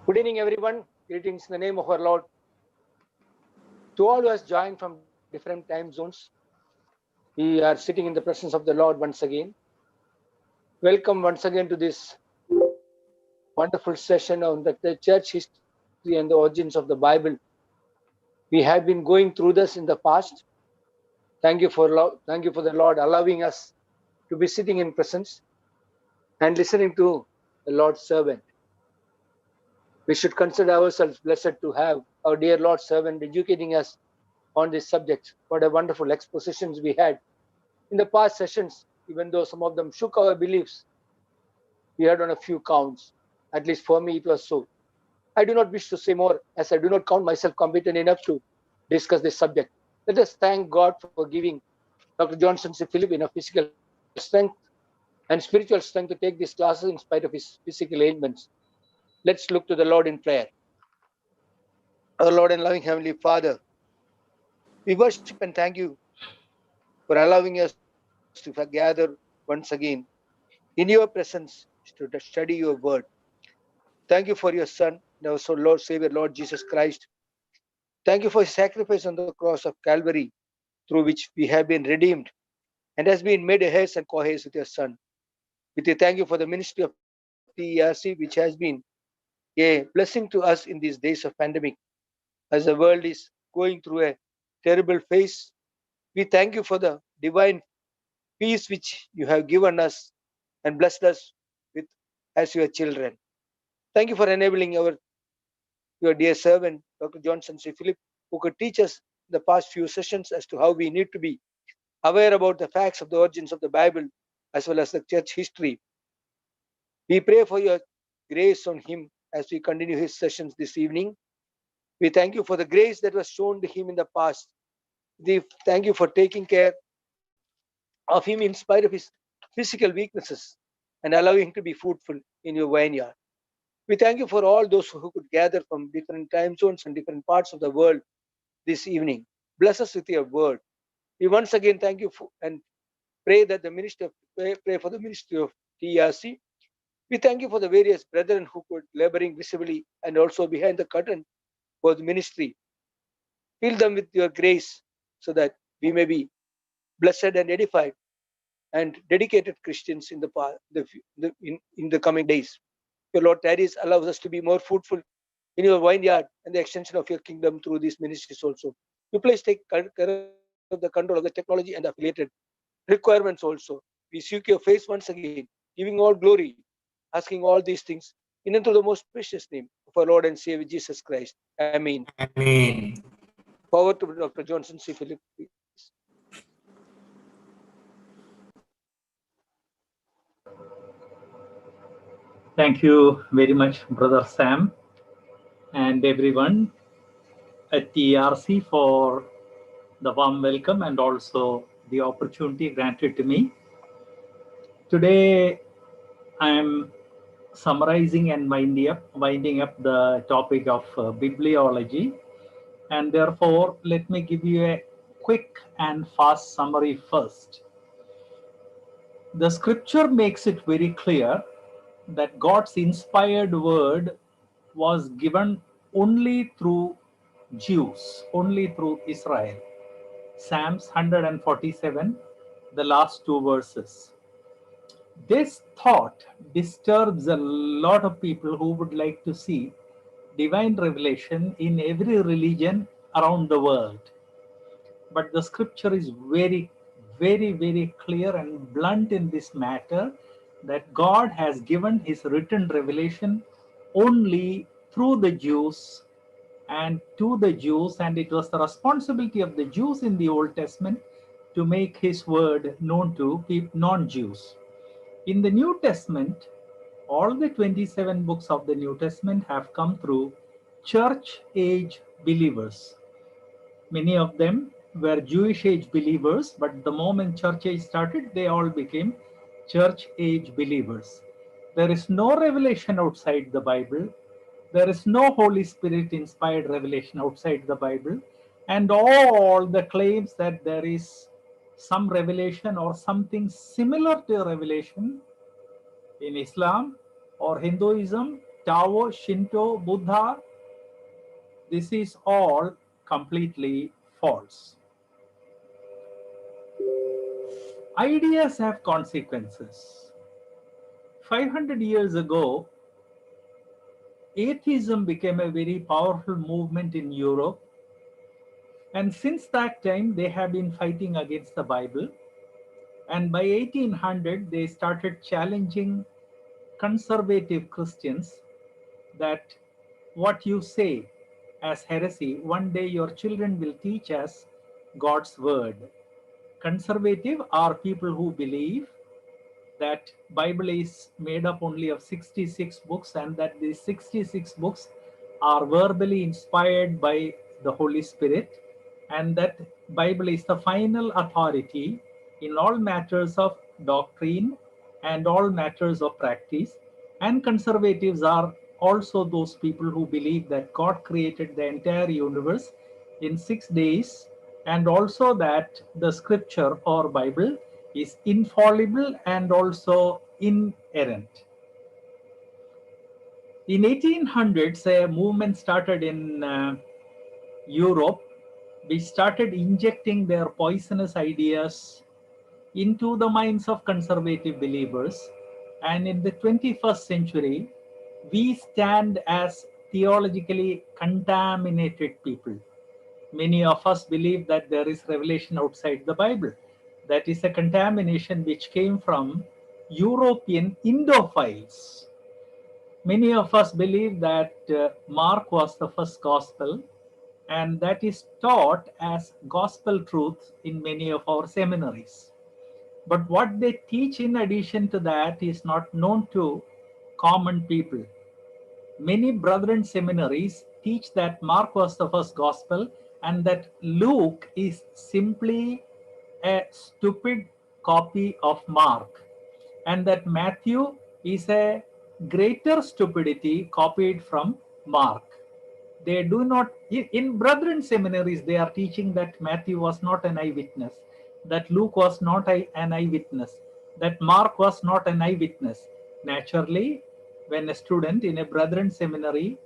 Good evening, everyone. Greetings in the name of our Lord. To all who has joined from different time zones, we are sitting in the presence of the Lord once again. Welcome once again to this wonderful session on the church history and the origins of the Bible. We have been going through this in the past. Thank you for the Lord allowing us to be sitting in presence and listening to the Lord's servant. We should consider ourselves blessed to have our dear Lord's servant educating us on this subject. What a wonderful expositions we had in the past sessions, even though some of them shook our beliefs. We had on a few counts. At least for me, it was so. I do not wish to say more, as I do not count myself competent enough to discuss this subject. Let us thank God for giving Dr. Johnson C. Philip enough physical strength and spiritual strength to take these classes in spite of his physical ailments. Let's look to the Lord in prayer. Our Lord and loving Heavenly Father, we worship and thank you for allowing us to gather once again in your presence to study your word. Thank you for your Son, and our Lord, Savior, Lord Jesus Christ. Thank you for his sacrifice on the cross of Calvary, through which we have been redeemed and has been made heirs and co-heirs with your Son. We thank you for the ministry of TERC, which has been a blessing to us in these days of pandemic. As the world is going through a terrible phase, we thank you for the divine peace which you have given us and blessed us with as your children. Thank you for enabling your dear servant, Dr. Johnson C. Philip, who could teach us the past few sessions as to how we need to be aware about the facts of the origins of the Bible as well as the church history. We pray for your grace on him as we continue his sessions this evening. We thank you for the grace that was shown to him in the past. We thank you for taking care of him in spite of his physical weaknesses and allowing him to be fruitful in your vineyard. We thank you for all those who could gather from different time zones and different parts of the world this evening. Bless us with your word. We once again thank you for and pray that the ministry of pray for the ministry of TRC. We thank you for the various brethren who could laboring visibly and also behind the curtain for the ministry. Fill them with your grace so that we may be blessed and edified and dedicated Christians in in the coming days. Your Lord Tarries allows us to be more fruitful in your vineyard and the extension of your kingdom through these ministries also. You please take care of the control of the technology and affiliated requirements also. We seek your face once again, giving all glory, asking all these things in and through the most precious name of our Lord and Savior Jesus Christ. Amen. Amen. Forward to Dr. Johnson C. Philip, please. Thank you very much, Brother Sam, and everyone at TRC for the warm welcome and also the opportunity granted to me. Today, I'm summarizing and winding up the topic of bibliology, and therefore, let me give you a quick and fast summary first. The scripture makes it very clear that God's inspired word was given only through Jews, only through Israel. Psalms 147, the last two verses. This thought disturbs a lot of people who would like to see divine revelation in every religion around the world. But the scripture is very clear and blunt in this matter that God has given his written revelation only through the Jews and to the Jews, and it was the responsibility of the Jews in the Old Testament to make his word known to non-Jews. In the New Testament, all the 27 books of the New Testament have come through church age believers. Many of them were Jewish age believers, but the moment church age started, they all became church age believers. There is no revelation outside the Bible. There is no Holy Spirit inspired revelation outside the Bible. And all the claims that there is some revelation or something similar to revelation in Islam or Hinduism Tao, Shinto, Buddha, this is all completely false. Ideas have consequences. 500 years ago, atheism became a very powerful movement in Europe. And since that time, they have been fighting against the Bible. And by 1800, they started challenging conservative Christians that what you say as heresy, one day your children will teach us God's word. Conservative are people who believe that Bible is made up only of 66 books and that these 66 books are verbally inspired by the Holy Spirit, and that Bible is the final authority in all matters of doctrine and all matters of practice. And conservatives are also those people who believe that God created the entire universe in 6 days, and also that the scripture or Bible is infallible and also inerrant. In 1800s, a movement started in Europe, which started injecting their poisonous ideas into the minds of conservative believers. And in the 21st century, we stand as theologically contaminated people. Many of us believe that there is revelation outside the Bible. That is a contamination which came from European Indophiles. Many of us believe that Mark was the first gospel, and that is taught as gospel truth in many of our seminaries. But what they teach in addition to that is not known to common people. Many brethren seminaries teach that Mark was the first gospel and that Luke is simply a stupid copy of Mark, and that Matthew is a greater stupidity copied from Mark. They do not, in brethren seminaries, they are teaching that Matthew was not an eyewitness, that Luke was not an eyewitness, that Mark was not an eyewitness. Naturally, when a student in a brethren seminary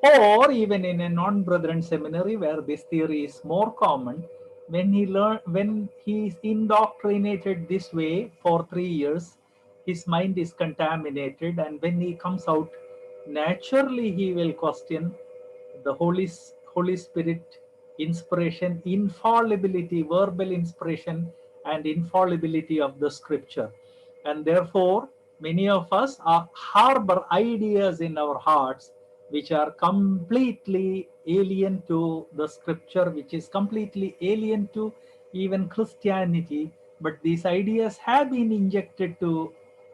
or even in a non-brethren seminary where this theory is more common, when he is indoctrinated this way for 3 years, his mind is contaminated, and when he comes out, naturally he will question the Holy Spirit inspiration, infallibility, verbal inspiration, and infallibility of the scripture. And therefore, many of us harbor ideas in our hearts which are completely alien to the scripture, which is completely alien to even Christianity. But these ideas have been injected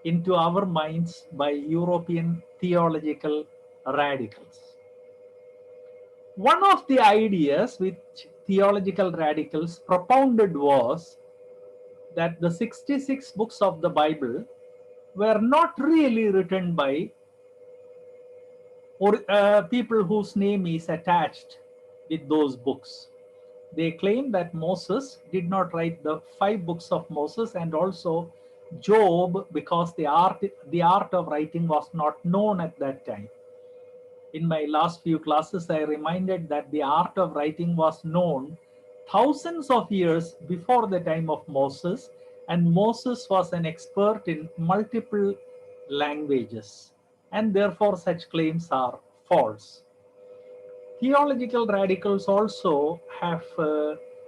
into our minds by European theological radicals. One of the ideas which theological radicals propounded was that the 66 books of the Bible were not really written by people whose name is attached with those books. They claim that Moses did not write the 5 books of Moses, and also Job, because the art of writing was not known at that time. In my last few classes, I reminded that the art of writing was known thousands of years before the time of Moses, and Moses was an expert in multiple languages, and therefore such claims are false. Theological radicals also have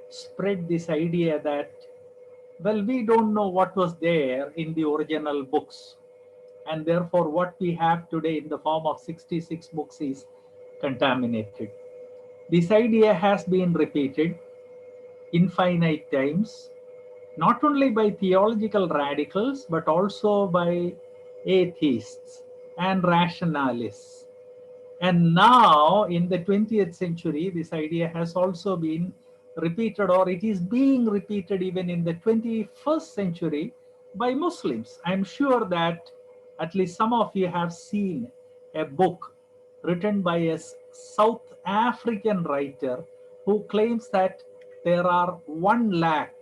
spread this idea that, well, we don't know what was there in the original books, and therefore what we have today in the form of 66 books is contaminated. This idea has been repeated infinite times, not only by theological radicals, but also by atheists and rationalists. And now in the 20th century, this idea has also been repeated, or it is being repeated even in the 21st century by Muslims. I'm sure that at least some of you have seen a book written by a South African writer who claims that there are 1 lakh,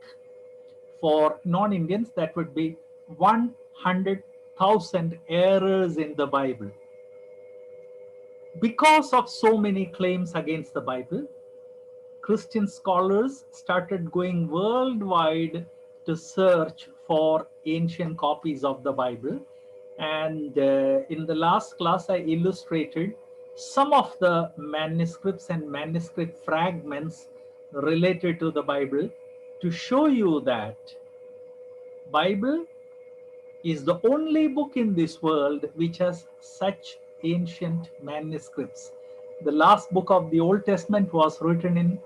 for non-Indians that would be 100,000 errors in the Bible. Because of so many claims against the Bible, Christian scholars started going worldwide to search for ancient copies of the Bible. And in the last class, I illustrated some of the manuscripts and manuscript fragments related to the Bible to show you that Bible is the only book in this world which has such ancient manuscripts. The last book of the Old Testament was written in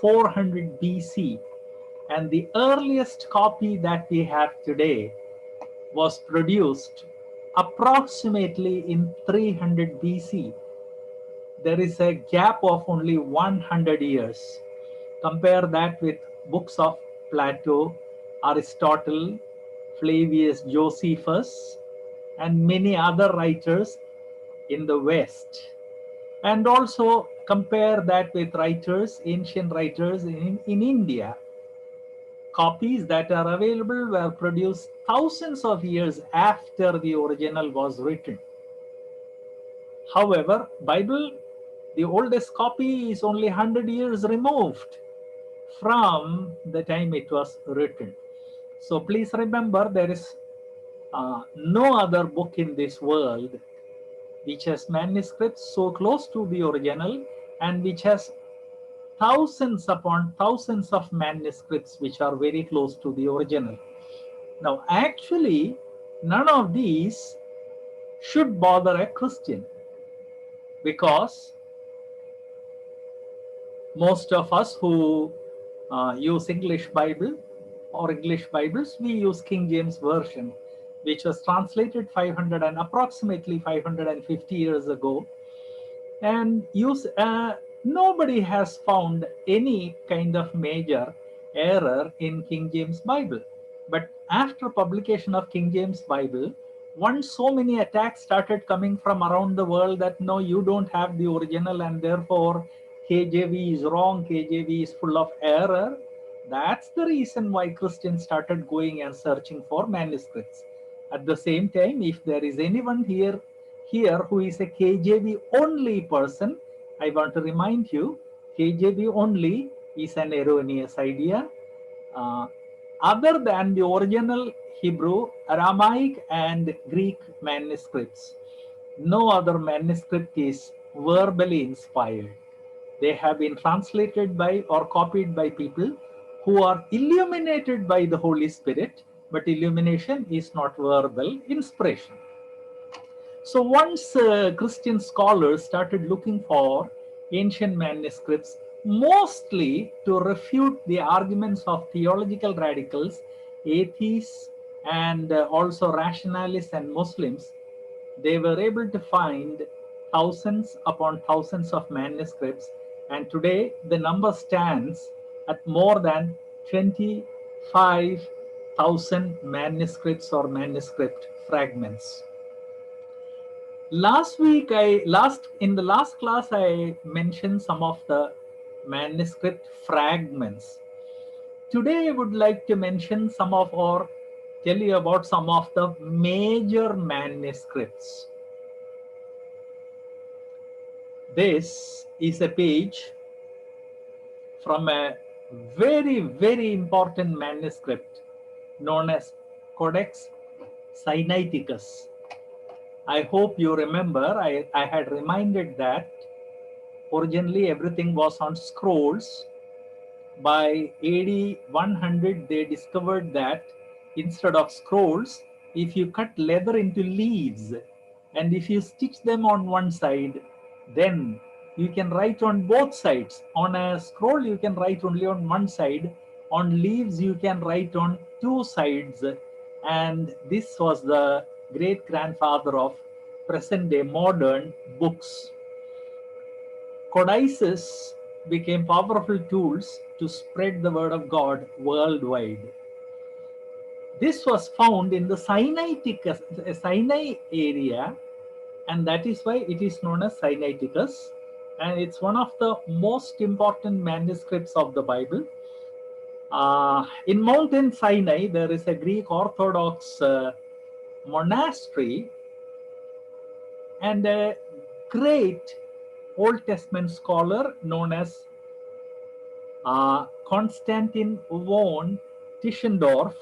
400 BC, and the earliest copy that we have today was produced approximately in 300 BC. There is a gap of only 100 years. Compare that with books of Plato, Aristotle, Flavius Josephus, and many other writers in the West. And also compare that with writers, ancient writers in India. Copies that are available were produced thousands of years after the original was written. However, Bible, the oldest copy is only 100 years removed from the time it was written. So please remember, there is no other book in this world which has manuscripts so close to the original and which has thousands upon thousands of manuscripts which are very close to the original. Now, actually, none of these should bother a Christian, because most of us who use English Bible or English Bibles, we use King James Version, which was translated approximately 550 years ago, and nobody has found any kind of major error in King James Bible. But after publication of King James Bible, once so many attacks started coming from around the world that no, you don't have the original and therefore KJV is wrong, KJV is full of error. That's the reason why Christians started going and searching for manuscripts. At the same time, if there is anyone here who is a KJV only person, I want to remind you, KJV only is an erroneous idea. Other than the original Hebrew, Aramaic, and Greek manuscripts, no other manuscript is verbally inspired. They have been translated by or copied by people who are illuminated by the Holy Spirit, but illumination is not verbal inspiration. So once Christian scholars started looking for ancient manuscripts, mostly to refute the arguments of theological radicals, atheists, and also rationalists and Muslims, they were able to find thousands upon thousands of manuscripts, and today the number stands at more than 25,000 manuscripts or manuscript fragments. In the last class, I mentioned some of the manuscript fragments. Today, I would like to mention tell you about some of the major manuscripts. This is a page from a very, very important manuscript known as Codex Sinaiticus. I hope you remember, I had reminded that originally everything was on scrolls. By AD 100, they discovered that instead of scrolls, if you cut leather into leaves and if you stitch them on one side, then you can write on both sides. On a scroll, you can write only on one side. On leaves, you can write on two sides. And this was the great-grandfather of present-day modern books. Codices became powerful tools to spread the word of God worldwide. This was found in the Sinai area, and that is why it is known as Sinaiticus. And it's one of the most important manuscripts of the Bible. In Mountain Sinai, there is a Greek Orthodox monastery, and a great Old Testament scholar known as Konstantin von Tischendorf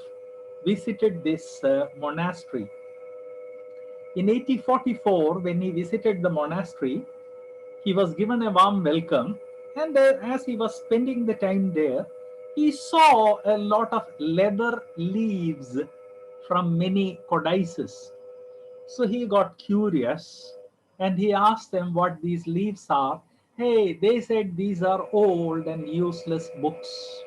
visited this monastery. In 1844, when he visited the monastery, he was given a warm welcome, and as he was spending the time there, he saw a lot of leather leaves from many codices. So he got curious and he asked them what these leaves are. Hey, they said these are old and useless books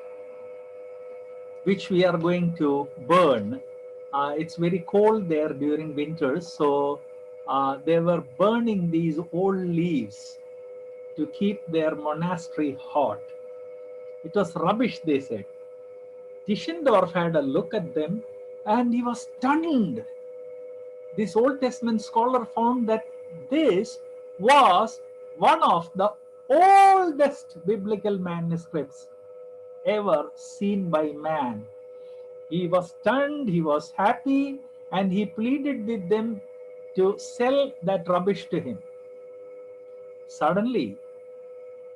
which we are going to burn. It's very cold there during winters, so they were burning these old leaves to keep their monastery hot. It was rubbish, they said. Tischendorf had a look at them and he was stunned. This Old Testament scholar found that this was one of the oldest biblical manuscripts ever seen by man. He was stunned, he was happy, and he pleaded with them to sell that rubbish to him. Suddenly,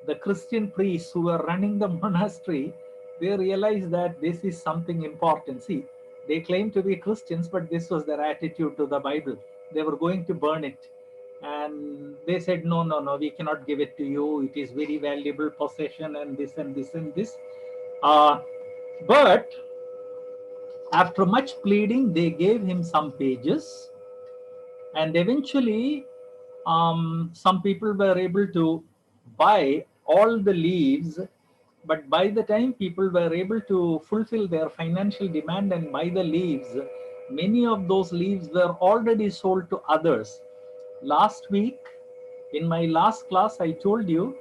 the Christian priests who were running the monastery, they realized that this is something important. See, they claimed to be Christians, but this was their attitude to the Bible. They were going to burn it. And they said, no, no, no, we cannot give it to you. It is very valuable possession and this and this and this. But after much pleading, they gave him some pages. And eventually, some people were able to buy all the leaves, but by the time people were able to fulfill their financial demand and buy the leaves, many of those leaves were already sold to others. Last week, in my last class, I told you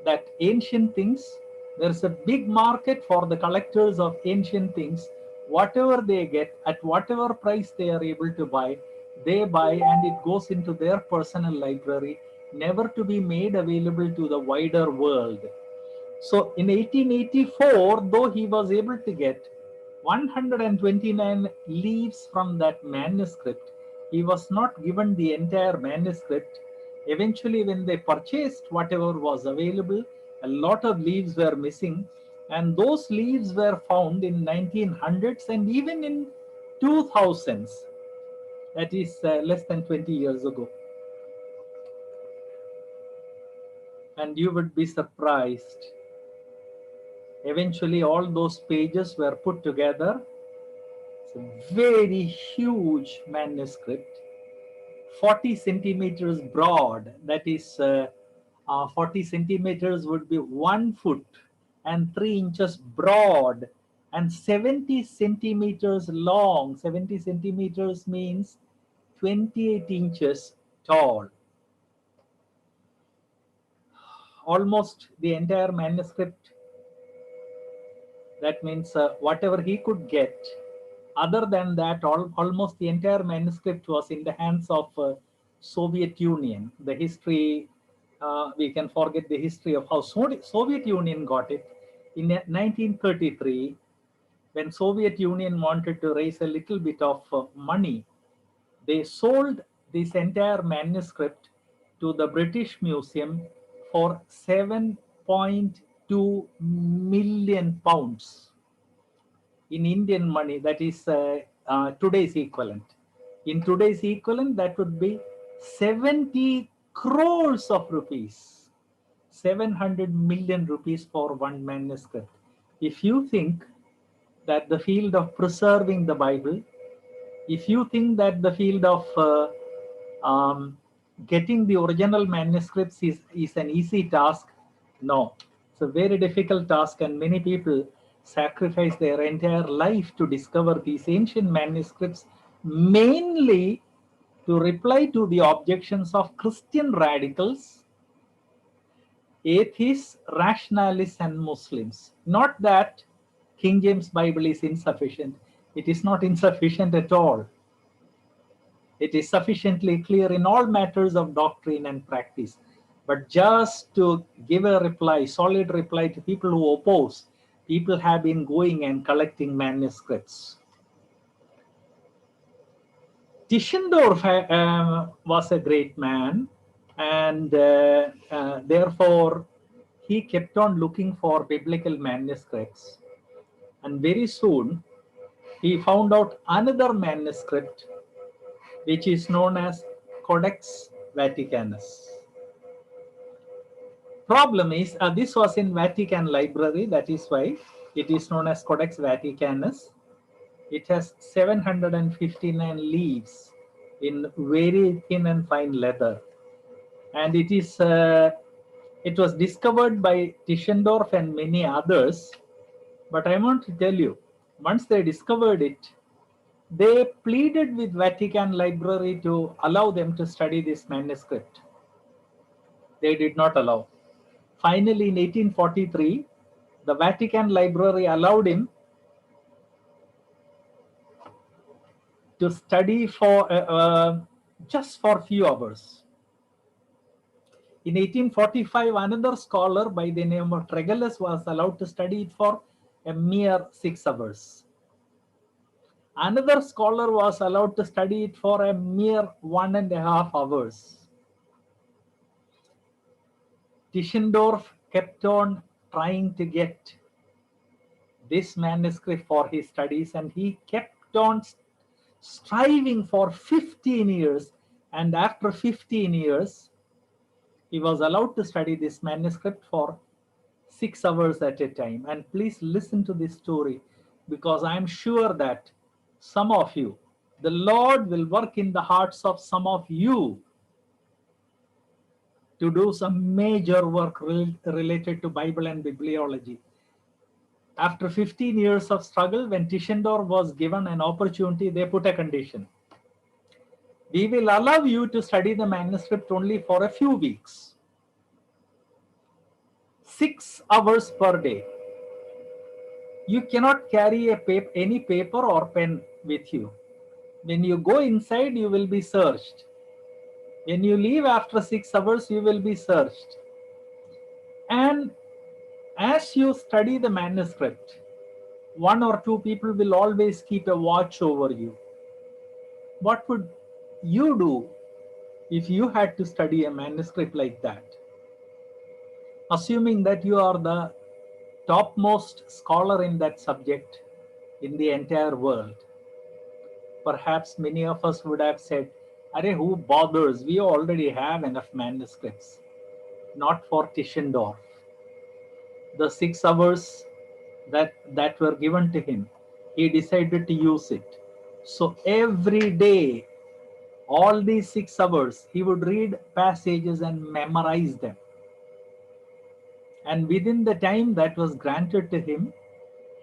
that ancient things, there's a big market for the collectors of ancient things. Whatever they get, at whatever price they are able to buy, they buy, and it goes into their personal library, never to be made available to the wider world. So in 1884, though he was able to get 129 leaves from that manuscript, he was not given the entire manuscript. Eventually, when they purchased whatever was available, a lot of leaves were missing, and those leaves were found in 1900s and even in 2000s. That is less than 20 years ago. And you would be surprised. Eventually, all those pages were put together. It's a very huge manuscript, 40 centimeters broad. That is, 40 centimeters would be 1 foot, and 3 inches broad, and 70 centimeters long. 70 centimeters means 28 inches tall. Almost the entire manuscript. That means whatever he could get. Other than that, almost the entire manuscript was in the hands of Soviet Union. The history, we can forget the history of how Soviet Union got it. In 1933, when Soviet Union wanted to raise a little bit of money, they sold this entire manuscript to the British Museum for 7.2 million pounds. In Indian money, that is today's equivalent. In today's equivalent, that would be 70 crores of rupees, 700 million rupees for one manuscript. If you think that the field of preserving the Bible, if you think that the field of getting the original manuscripts is an easy task, no, it's a very difficult task, and many people sacrifice their entire life to discover these ancient manuscripts, mainly to reply to the objections of Christian radicals, atheists, rationalists, and Muslims. Not that King James Bible is insufficient. It is not insufficient at all. It is sufficiently clear in all matters of doctrine and practice. But just to give a reply, solid reply to people who oppose, people have been going and collecting manuscripts. Tischendorf was a great man, and therefore he kept on looking for biblical manuscripts, and very soon he found out another manuscript which is known as Codex Vaticanus. Problem is, this was in Vatican Library, that is why it is known as Codex Vaticanus. It has 759 leaves in very thin and fine leather, and it was discovered by Tischendorf and many others. But I want to tell you, once they discovered it, they pleaded with Vatican Library to allow them to study this manuscript. They did not allow. Finally, in 1843, the Vatican Library allowed him to study for just for a few hours. In 1845, another scholar by the name of Tregelles was allowed to study it for a mere 6 hours. Another scholar was allowed to study it for a mere 1.5 hours. Tischendorf kept on trying to get this manuscript for his studies, and he kept on striving for 15 years. And after 15 years, he was allowed to study this manuscript for 6 hours at a time. And please listen to this story, because I am sure that some of you, the Lord will work in the hearts of some of you to do some major work related to Bible and bibliology. After 15 years of struggle, when Tischendorf was given an opportunity, they put a condition. We will allow you to study the manuscript only for a few weeks. 6 hours per day. You cannot carry any paper or pen with you. When you go inside, you will be searched. When you leave after 6 hours, you will be searched. And as you study the manuscript, 1 or 2 people will always keep a watch over you. What would you do if you had to study a manuscript like that? Assuming that you are the topmost scholar in that subject in the entire world, perhaps many of us would have said, "Arey, who bothers? We already have enough manuscripts." Not for Tischendorf. The 6 hours that were given to him, he decided to use it. So every day, all these 6 hours, he would read passages and memorize them. And within the time that was granted to him,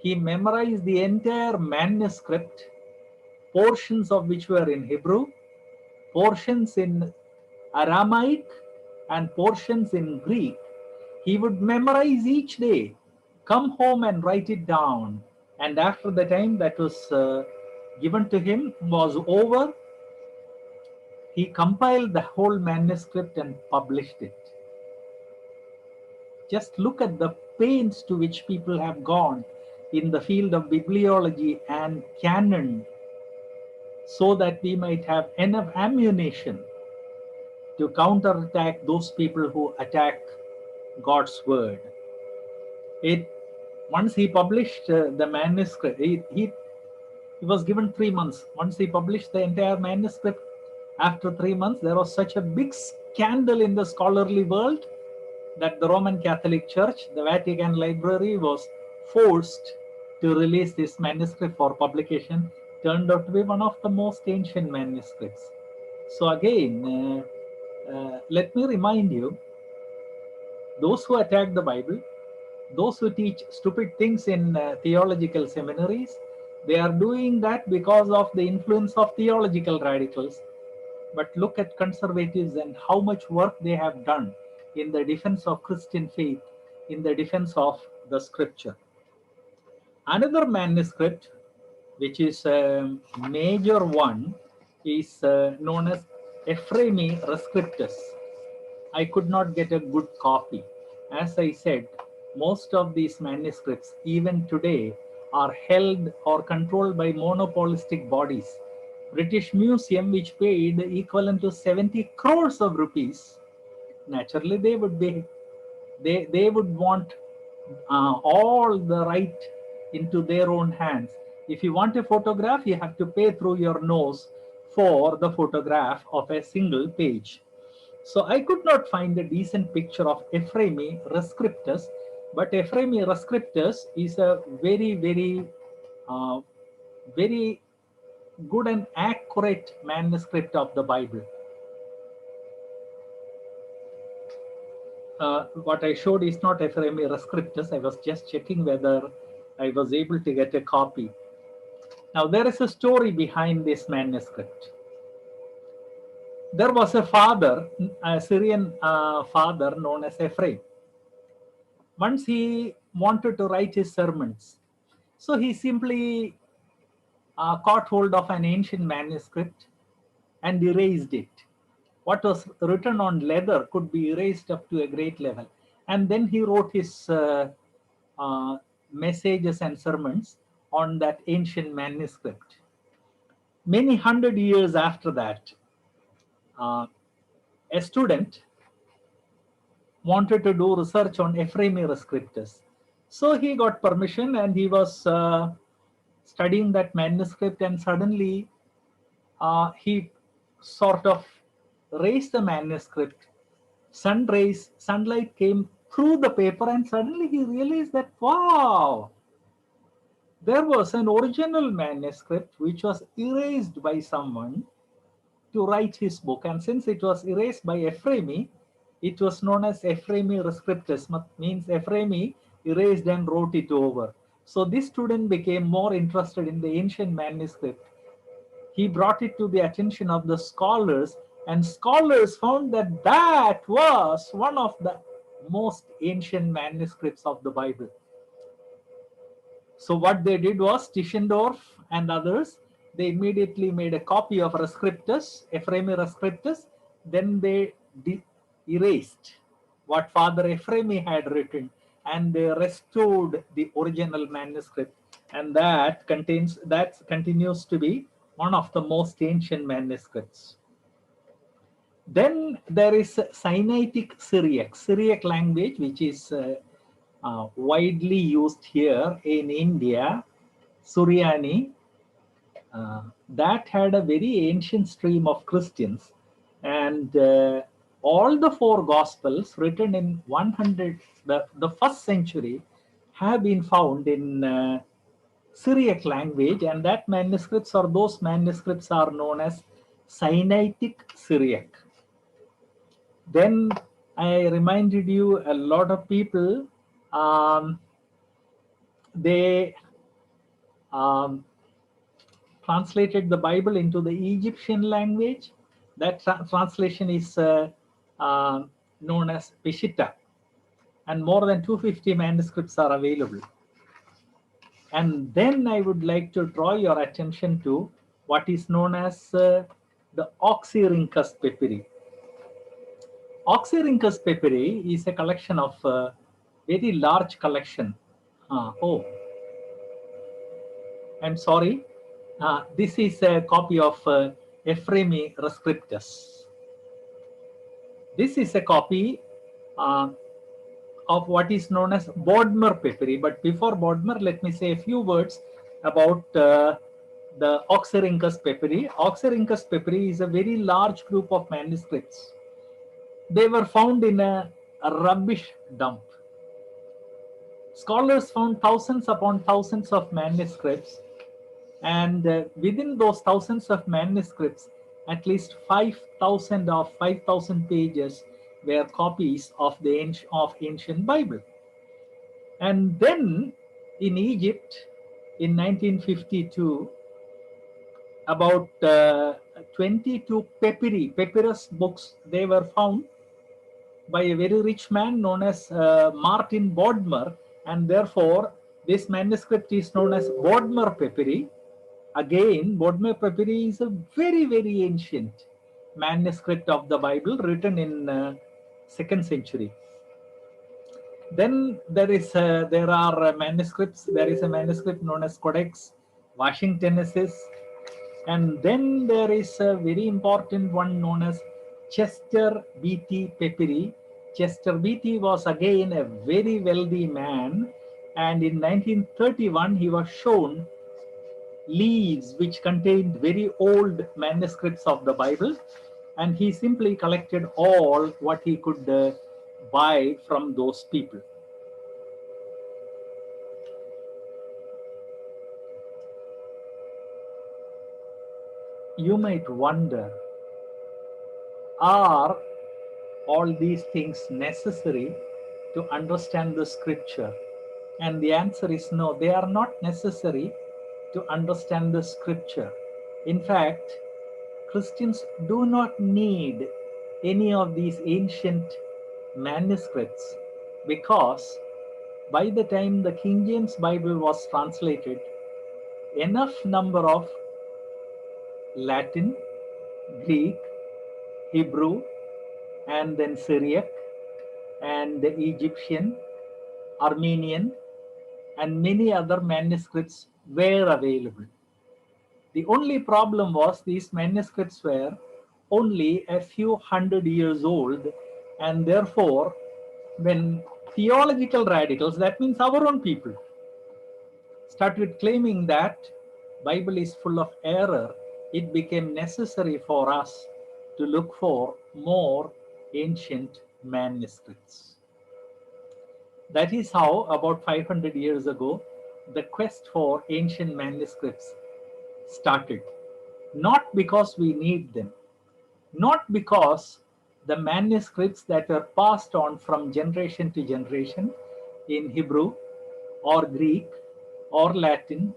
he memorized the entire manuscript, portions of which were in Hebrew, portions in Aramaic, and portions in Greek. He would memorize each day, come home and write it down. And after the time that was given to him was over, he compiled the whole manuscript and published it. Just look at the pains to which people have gone in the field of bibliology and canon, so that we might have enough ammunition to counterattack those people who attack God's word. Once he published the manuscript, he was given 3 months. Once he published the entire manuscript, after 3 months, there was such a big scandal in the scholarly world that the Roman Catholic Church, the Vatican Library, was forced to release this manuscript for publication. Turned out to be one of the most ancient manuscripts. So again, let me remind you, those who attack the Bible, those who teach stupid things in theological seminaries, they are doing that because of the influence of theological radicals. But look at conservatives and how much work they have done in the defense of Christian faith, in the defense of the scripture. Another manuscript, which is a major one, is known as Ephraemi Rescriptus. I could not get a good copy. As I said, most of these manuscripts, even today, are held or controlled by monopolistic bodies. British Museum, which paid equivalent to 70 crores of rupees naturally they would be, they would want all the right into their own hands. If you want a photograph, you have to pay through your nose for the photograph of a single page. So I could not find a decent picture of Ephraimi Rescriptus, but Ephraimi Rescriptus is a uh, very good and accurate manuscript of the Bible. What I showed is not Ephraimi Rescriptus. I was just checking whether I was able to get a copy. Now, there is a story behind this manuscript. There was a father, a Syrian father known as Ephraim. Once he wanted to write his sermons, so he simply caught hold of an ancient manuscript and erased it. What was written on leather could be erased up to a great level. And then he wrote his messages and sermons on that ancient manuscript. Many hundred years after that, a student wanted to do research on Ephraimi Rescriptus. So he got permission and he was studying that manuscript, and suddenly he sort of raised the manuscript. Sunlight came through the paper, and suddenly he realized that, wow, there was an original manuscript which was erased by someone to write his book. And since it was erased by Ephraimi, it was known as Ephraimi Rescriptus, means Ephraimi erased and wrote it over. So this student became more interested in the ancient manuscript. He brought it to the attention of the scholars, and scholars found that that was one of the most ancient manuscripts of the Bible. So what they did was, Tischendorf and others, they immediately made a copy of Rescriptus, Ephraimi Rescriptus. Then they erased what Father Ephraimi had written, and they restored the original manuscript. And that continues to be one of the most ancient manuscripts. Then there is Sinaitic Syriac language, which is widely used here in India, Suryani. That had a very ancient stream of Christians, and all the four Gospels written in the first century have been found in Syriac language, and those manuscripts are known as Sinaitic Syriac. Then I reminded you, a lot of people, they translated the Bible into the Egyptian language. That translation is known as Peshitta, and more than 250 manuscripts are available. And then I would like to draw your attention to what is known as the Oxyrhynchus Pepyri. Oxyrhynchus Pepyri is a collection of very large collection. I'm sorry. This is a copy of Ephraimi Rescriptus. This is a copy of what is known as Bodmer Pepyri. But before Bodmer, let me say a few words about the Oxyrhynchus Pepyri. Oxyrhynchus Pepyri is a very large group of manuscripts. They were found in a rubbish dump. Scholars found thousands upon thousands of manuscripts, and within those thousands of manuscripts, at least 5,000 of 5,000 pages were copies of the ancient Bible. And then in Egypt, in 1952, about 22 papyrus books, they were found by a very rich man known as Martin Bodmer, and therefore this manuscript is known as Bodmer Pepyri. Again, Bodmer Pepyri is a very, very ancient manuscript of the Bible written in 2nd century. Then there are manuscripts. There is a manuscript known as Codex Washingtonensis, and then there is a very important one known as Chester B.T. Pepyri, Chester Beatty was again a very wealthy man, and in 1931 he was shown leaves which contained very old manuscripts of the Bible, and he simply collected all what he could buy from those people. You might wonder, are all these things necessary to understand the scripture? And the answer is no, they are not necessary to understand the scripture. In fact, Christians do not need any of these ancient manuscripts, because by the time the King James Bible was translated, enough number of Latin, Greek, Hebrew, and then Syriac, and the Egyptian, Armenian, and many other manuscripts were available. The only problem was these manuscripts were only a few hundred years old, and therefore, when theological radicals, that means our own people, started claiming that Bible is full of error, it became necessary for us to look for more ancient manuscripts. That is how, about 500 years ago, the quest for ancient manuscripts started. Not because we need them, not because the manuscripts that were passed on from generation to generation in Hebrew or Greek or Latin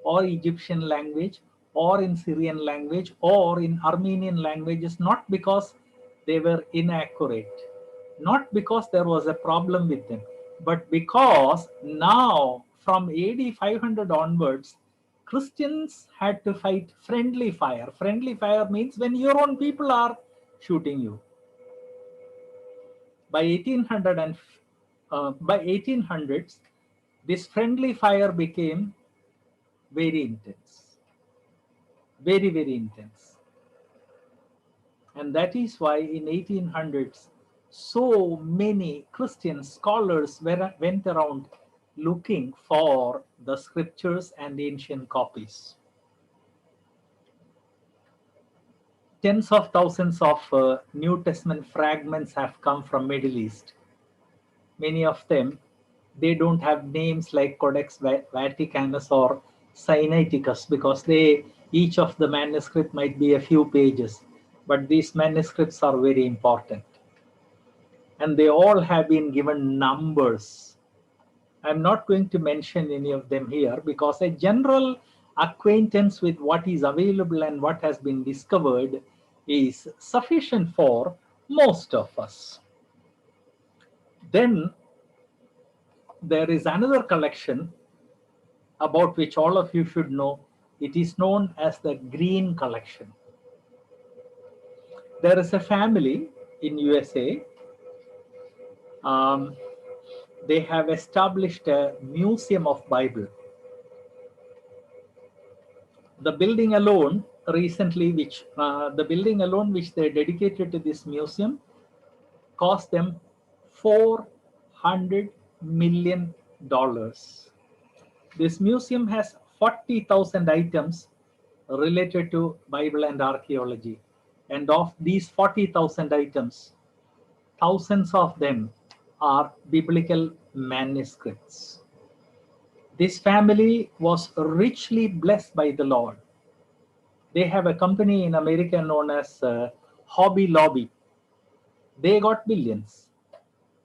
or Egyptian language or in Syrian language or in Armenian languages, not because they were inaccurate, not because there was a problem with them, but because now from AD 500 onwards, Christians had to fight friendly fire. Friendly fire means when your own people are shooting you. By 1800s, this friendly fire became very intense, very, very intense. And that is why in 1800s, so many Christian scholars went around looking for the scriptures and ancient copies. Tens of thousands of New Testament fragments have come from Middle East. Many of them, they don't have names like Codex Vaticanus or Sinaiticus, because each of the manuscript might be a few pages, but these manuscripts are very important. And they all have been given numbers. I'm not going to mention any of them here, because a general acquaintance with what is available and what has been discovered is sufficient for most of us. Then there is another collection about which all of you should know. It is known as the Green Collection. There is a family in USA. They have established a museum of Bible. The building alone recently, which they dedicated to this museum, cost them $400 million. This museum has 40,000 items related to Bible and archaeology. And of these 40,000 items, thousands of them are biblical manuscripts. This family was richly blessed by the Lord. They have a company in America known as Hobby Lobby. They got billions,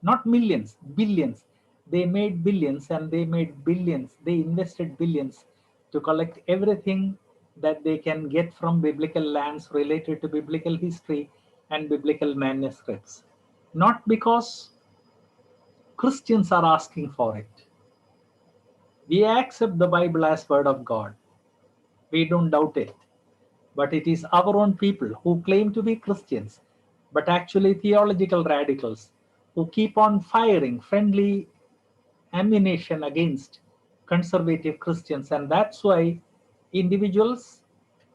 not millions, billions. They made billions, and they made billions. They invested billions to collect everything that they can get from biblical lands related to biblical history and biblical manuscripts. Not because Christians are asking for it. We accept the Bible as word of God. We don't doubt it. But it is our own people who claim to be Christians, but actually theological radicals, who keep on firing friendly ammunition against conservative Christians. And that's why individuals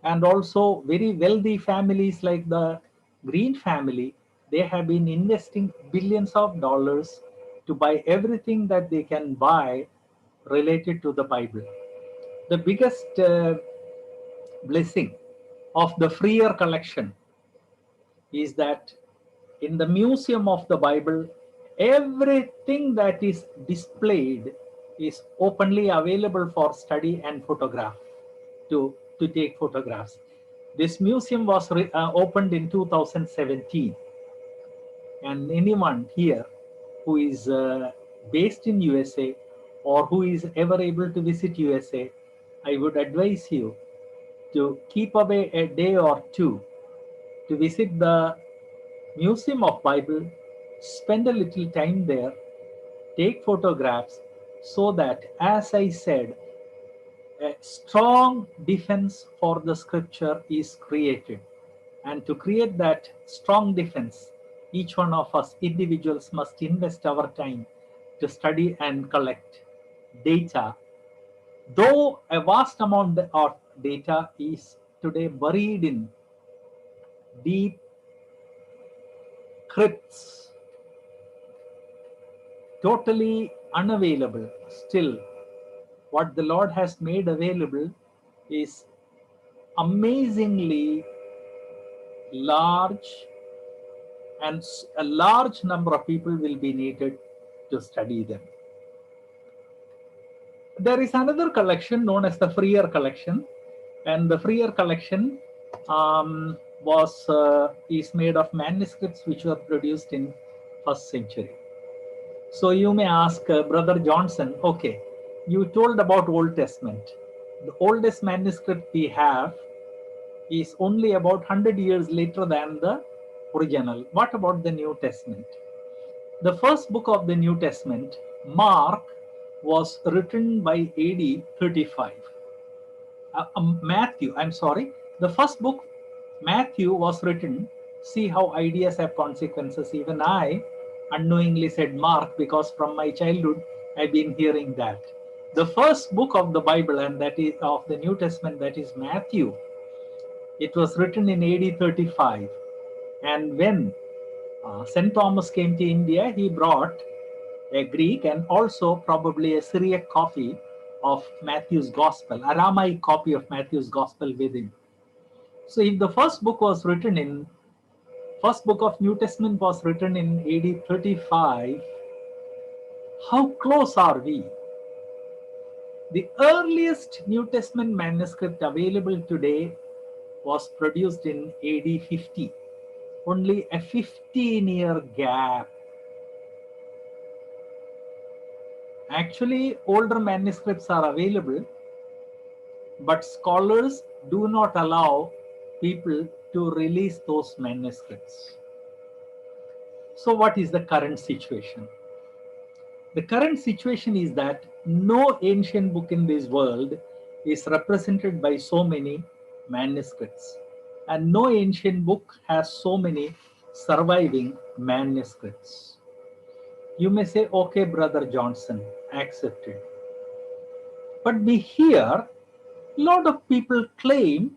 and also very wealthy families like the Green family, they have been investing billions of dollars to buy everything that they can buy related to the Bible. The biggest blessing of the Freer collection is that in the Museum of the Bible, everything that is displayed is openly available for study and photograph, to take photographs. This museum was opened in 2017, and anyone here who is based in USA or who is ever able to visit USA, I would advise you to keep away a day or two to visit the Museum of Bible, spend a little time there, take photographs, so that, as I said, a strong defense for the scripture is created. And to create that strong defense, each one of us individuals must invest our time to study and collect data. Though a vast amount of data is today buried in deep crypts, totally unavailable, still what the Lord has made available is amazingly large, and a large number of people will be needed to study them. There is another collection known as the Freer collection, and the Freer collection is made of manuscripts which were produced in 1st century. So you may ask Brother Johnson, okay, you told about Old Testament. The oldest manuscript we have is only about 100 years later than the original. What about the New Testament? The first book of the New Testament, Mark, was written by AD 35. The first book, Matthew, was written. See how ideas have consequences. Even I unknowingly said Mark because from my childhood I've been hearing that. The first book of the Bible, and that is of the New Testament, that is Matthew. It was written in AD 35. And when St. Thomas came to India, he brought a Greek and also probably a Syriac copy of Matthew's Gospel, Aramaic copy of Matthew's Gospel with him. So if the first book of New Testament was written in AD 35, how close are we? The earliest New Testament manuscript available today was produced in AD 50. Only a 15-year gap. Actually, older manuscripts are available, but scholars do not allow people to release those manuscripts. So what is the current situation? The current situation is that no ancient book in this world is represented by so many manuscripts, and no ancient book has so many surviving manuscripts. You may say, okay, Brother Johnson, accepted. But we hear a lot of people claim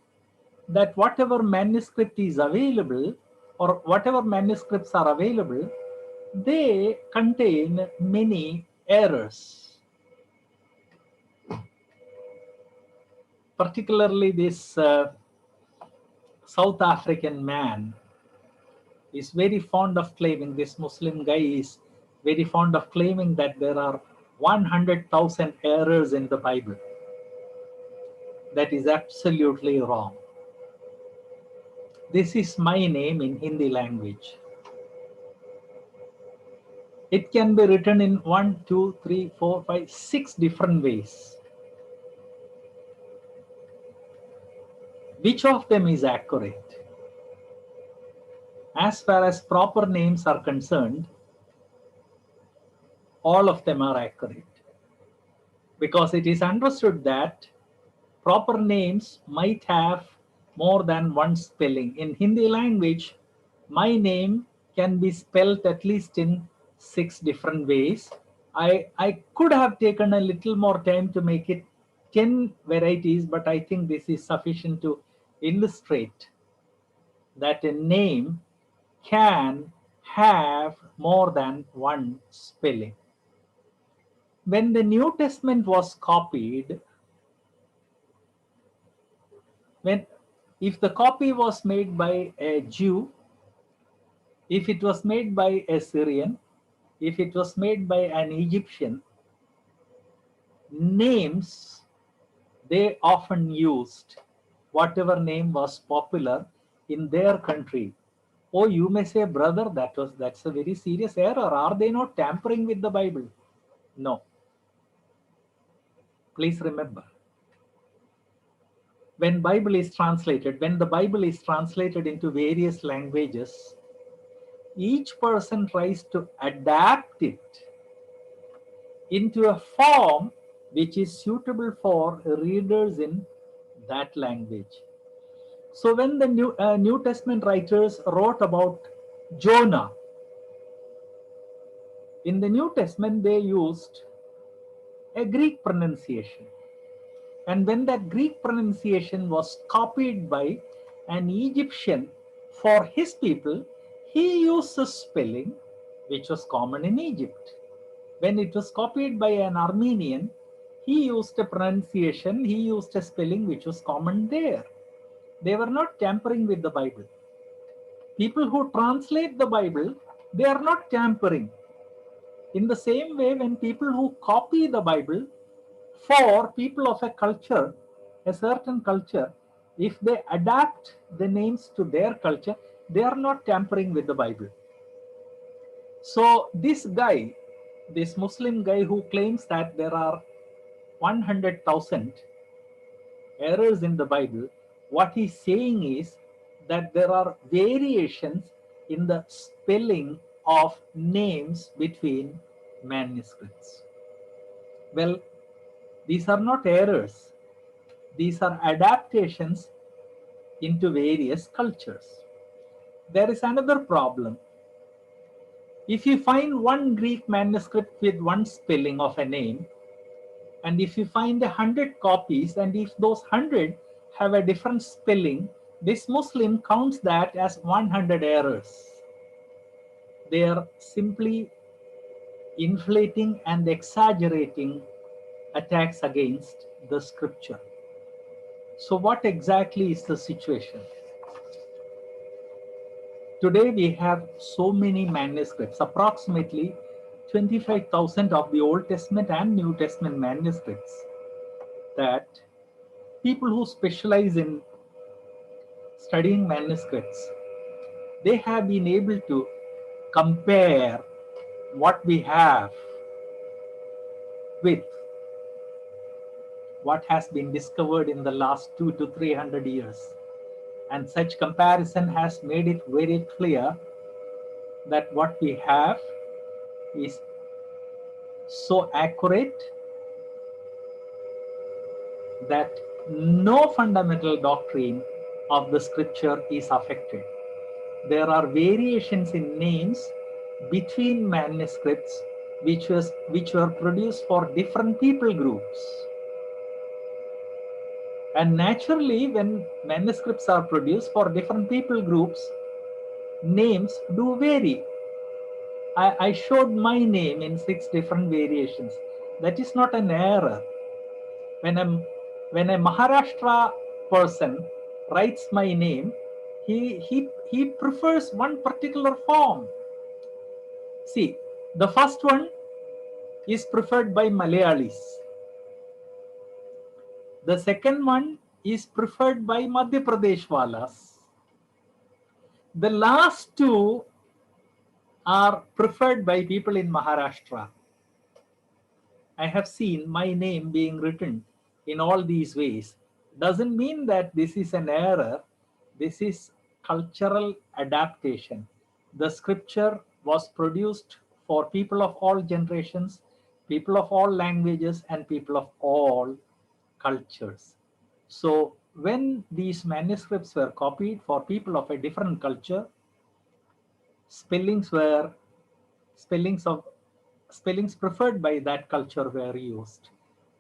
that whatever manuscript is available, or whatever manuscripts are available, they contain many errors. Particularly this South African man is very fond of claiming, this Muslim guy is very fond of claiming that there are 100,000 errors in the Bible. That is absolutely wrong. This is my name in Hindi language. It can be written in 1, 2, 3, 4, 5, 6 different ways. Which of them is accurate? As far as proper names are concerned, all of them are accurate, because it is understood that proper names might have more than one spelling. In Hindi language, my name can be spelled at least in 6 different ways. I could have taken a little more time to make it 10 varieties, but I think this is sufficient to illustrate that a name can have more than one spelling. When the New Testament was copied, if the copy was made by a Jew, if it was made by a Syrian, if it was made by an Egyptian, names they often used whatever name was popular in their country. Oh, you may say, brother, that's a very serious error. Are they not tampering with the Bible? No. Please remember, when the Bible is translated into various languages, each person tries to adapt it into a form which is suitable for readers in that language. So when the New Testament writers wrote about Jonah, in the New Testament they used a Greek pronunciation. And when that Greek pronunciation was copied by an Egyptian for his people, he used a spelling which was common in Egypt. When it was copied by an Armenian, he used a pronunciation, he used a spelling which was common there. They were not tampering with the Bible. People who translate the Bible, they are not tampering. In the same way, when people who copy the Bible for people of a culture, a certain culture, if they adapt the names to their culture, they are not tampering with the Bible. So this guy, this Muslim guy who claims that there are 100,000 errors in the Bible, what he's saying is that there are variations in the spelling of names between manuscripts. Well, these are not errors. These are adaptations into various cultures. There is another problem. If you find one Greek manuscript with one spelling of a name, and if you find 100 copies, and if those 100 have a different spelling, this Muslim counts that as 100 errors. They are simply inflating and exaggerating attacks against the scripture. So what exactly is the situation? Today we have so many manuscripts, approximately 25,000 of the Old Testament and New Testament manuscripts, that people who specialize in studying manuscripts, they have been able to compare what we have with what has been discovered in the last 200 to 300 years. And such comparison has made it very clear that what we have is so accurate that no fundamental doctrine of the scripture is affected. There are variations in names between manuscripts which were produced for different people groups. And naturally, when manuscripts are produced for different people groups, names do vary. I showed my name in 6 different variations. That is not an error. When a Maharashtra person writes my name, he prefers one particular form. See, the first one is preferred by Malayalis. The second one is preferred by Madhya Pradesh Walas. The last 2 are preferred by people in Maharashtra. I have seen my name being written in all these ways. Doesn't mean that this is an error. This is cultural adaptation. The scripture was produced for people of all generations, people of all languages, and people of all cultures. So when these manuscripts were copied for people of a different culture, spellings preferred by that culture were used.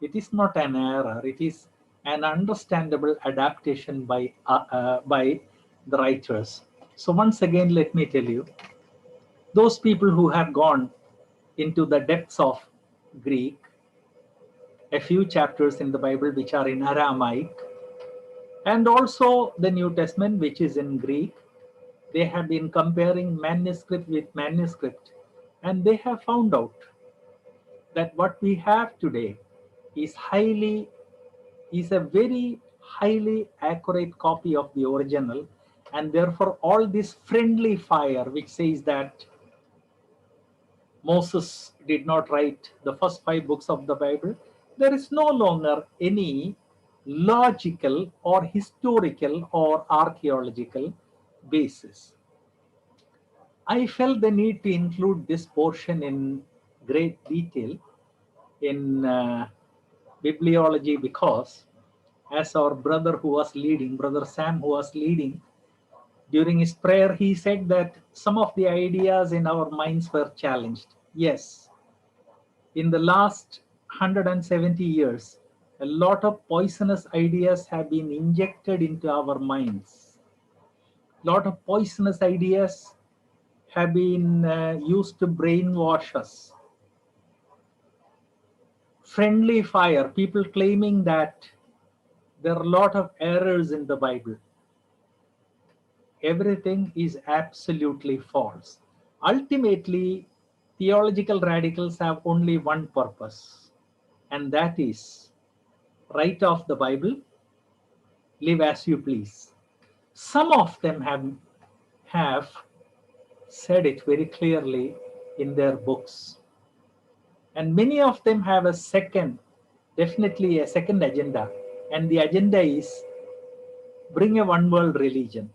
It is not an error. It is an understandable adaptation by the writers. So once again, let me tell you, Those people who have gone into the depths of Greek, a few chapters in the Bible which are in Aramaic, and also the New Testament which is in Greek, they have been comparing manuscript with manuscript, and they have found out that what we have today is a very highly accurate copy of the original, and therefore all this friendly fire which says that Moses did not write the first 5 books of the Bible, there is no longer any logical or historical or archaeological basis. I felt the need to include this portion in great detail in bibliology because, as our brother who was leading, Brother Sam who was leading, during his prayer, he said that some of the ideas in our minds were challenged. Yes, in the last 170 years, a lot of poisonous ideas have been injected into our minds. A lot of poisonous ideas have been used to brainwash us. Friendly fire, people claiming that there are a lot of errors in the Bible. Everything is absolutely false. Ultimately, theological radicals have only one purpose, and that is write off the Bible, live as you please. Some of them have said it very clearly in their books. And many of them have definitely a second agenda. And the agenda is bring a one world religion.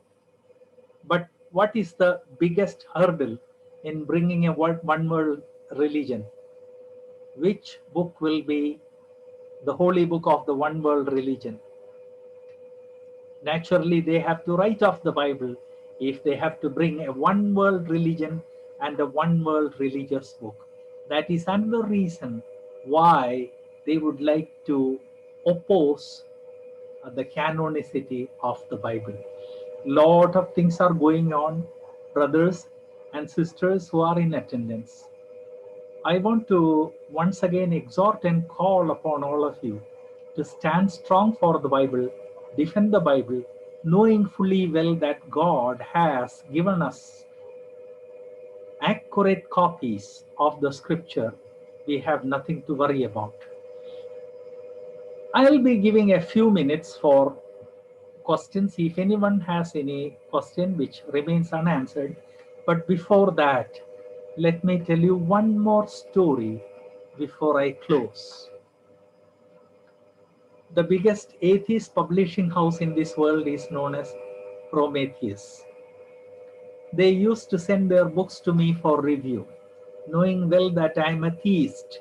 But what is the biggest hurdle in bringing a one world religion? Which book will be the holy book of the one world religion? Naturally, they have to write off the Bible if they have to bring a one world religion and a one world religious book. That is another reason why they would like to oppose the canonicity of the Bible. Lot of things are going on, brothers and sisters who are in attendance. I want to once again exhort and call upon all of you to stand strong for the Bible, defend the Bible, knowing fully well that God has given us accurate copies of the scripture. We have nothing to worry about. I'll be giving a few minutes for questions if anyone has any question which remains unanswered. But before that, let me tell you one more story before I close. The biggest atheist publishing house in this world is known as Prometheus. They used to send their books to me for review, knowing well that I'm a theist.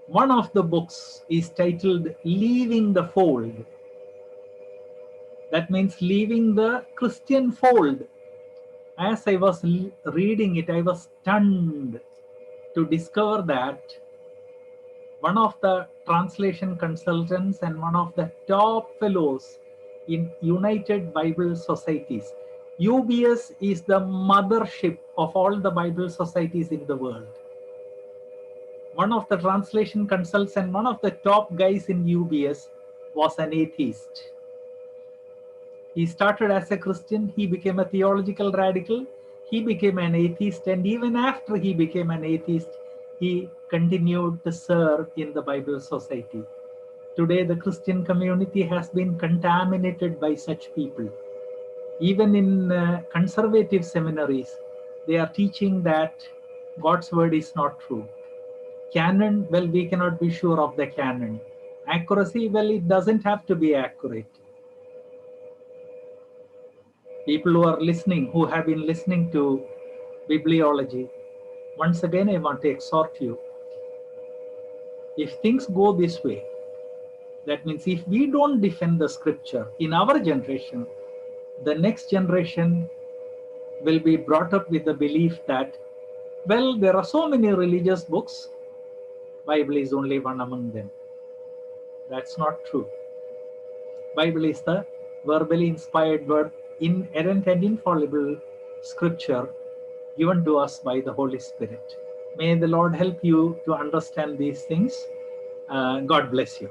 One of the books is titled Leaving the Fold. That means leaving the Christian fold. As I was reading it, I was stunned to discover that one of the translation consultants and one of the top fellows in United Bible Societies. UBS is the mothership of all the Bible societies in the world. One of the translation consultants and one of the top guys in UBS was an atheist. He started as a Christian, he became a theological radical, he became an atheist, and even after he became an atheist, he continued to serve in the Bible Society. Today, the Christian community has been contaminated by such people. Even in conservative seminaries, they are teaching that God's word is not true. Canon, well, we cannot be sure of the canon. Accuracy, well, it doesn't have to be accurate. People who are listening, who have been listening to bibliology, once again, I want to exhort you. If things go this way, that means if we don't defend the scripture in our generation, the next generation will be brought up with the belief that, well, there are so many religious books, Bible is only one among them. That's not true. Bible is the verbally inspired word, inerrant and infallible scripture given to us by the Holy Spirit. May the Lord help you to understand these things. God bless you.